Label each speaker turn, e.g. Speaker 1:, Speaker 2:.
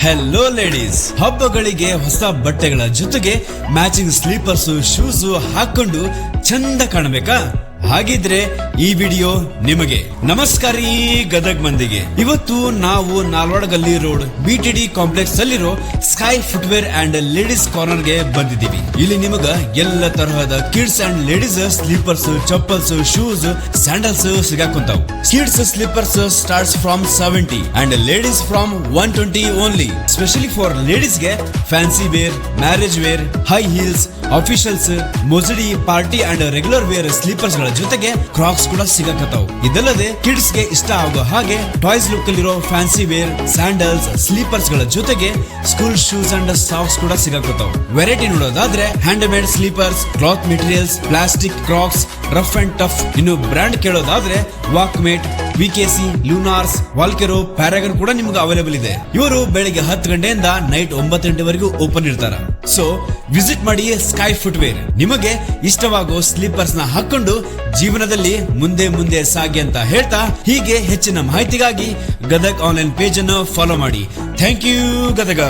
Speaker 1: Hello ladies, ಹಬ್ಬಗಳಿಗೆ ಹೊಸ ಬಟ್ಟೆಗಳ ಜೊತೆಗೆ ಮ್ಯಾಚಿಂಗ್ ಸ್ಲೀಪರ್ಸ್ ಶೂಸ್ ಹಾಕೊಂಡು ಚಂದ ಕಾಣಬೇಕಾ? ಹಾಗಿದ್ರೆ ಈ ವಿಡಿಯೋ ನಿಮಗೆ. ನಮಸ್ಕಾರ ಗದಗ್ ಮಂದಿಗೆ. ಇವತ್ತು ನಾವು ನಾಲ್ವಡಗಲ್ಲಿ ರೋಡ್ BTD ಕಾಂಪ್ಲೆಕ್ಸ್ ಅಲ್ಲಿರೋ sky footwear and ladies corner ಗೆ ಬಂದಿದ್ದೀವಿ. ಇಲ್ಲಿ ನಿಮಗ ಎಲ್ಲ ತರಹದ kids and ladies slippers, chappals, shoes, sandals ಸಿಗಾಕೊಂತಾವ್. Kids slippers starts from 70 and ladies from 120 only. Specially for ladies ಗೆ fancy wear, marriage wear, high heels, officials, ಮೊಸಡಿ, party and regular wear slippers ಗಳ ಜೊತೆಗೆ ಕ್ರಾಕ್ಸ್ ಕೂಡ ಸಿಗಕತ್ತಾವ್. ಇದಲ್ಲದೆ ಕಿಡ್ಸ್ ಗೆ ಇಷ್ಟ ಆಗೋ ಹಾಗೆ ಟಾಯ್ಸ್ ಲುಕ್ ಅಲ್ಲಿರೋ ಫ್ಯಾನ್ಸಿ ವೇರ್, ಸ್ಯಾಂಡಲ್ಸ್, ಸ್ಲೀಪರ್ಸ್ ಗಳ ಜೊತೆಗೆ ಸ್ಕೂಲ್ ಶೂಸ್ ಅಂಡ್ ಸಾಕ್ಸ್ ಕೂಡ ಸಿಗಕತ್ತಾವ್. ವೆರೈಟಿ ನೋಡೋದಾದ್ರೆ hand made slippers, cloth materials, plastic, crocs, rough and tough. ಇನ್ನು ಬ್ರಾಂಡ್ ಕೇಳೋದಾದ್ರೆ Walkmate, VKC, Lunars, Walkaroo, Paragon ಕೂಡ ನಿಮ್ಗೆ ಅವೈಲೇಬಲ್ ಇದೆ. ಇವರು ಬೆಳಿಗ್ಗೆ 10 ಗಂಟೆಯಿಂದ ನೈಟ್ 9 ಗಂಟೆವರೆಗೂ ಓಪನ್ ಇರ್ತಾರ. ಸೊ ವಿಸಿಟ್ ಮಾಡಿ ಸ್ಕೈ ಫುಟ್ವೇರ್. ನಿಮಗೆ ಇಷ್ಟವಾಗೋ ಸ್ಲೀಪರ್ಸ್ ನ ಹಾಕೊಂಡು ಜೀವನದಲ್ಲಿ ಮುಂದೆ ಮುಂದೆ ಸಾಗಿ ಅಂತ ಹೇಳ್ತಾ, ಹೀಗೆ ಹೆಚ್ಚಿನ ಮಾಹಿತಿಗಾಗಿ ಗದಗ್ ಆನ್ಲೈನ್ ಪೇಜ್ ಅನ್ನು ಫಾಲೋ ಮಾಡಿ. Thank you Gadag.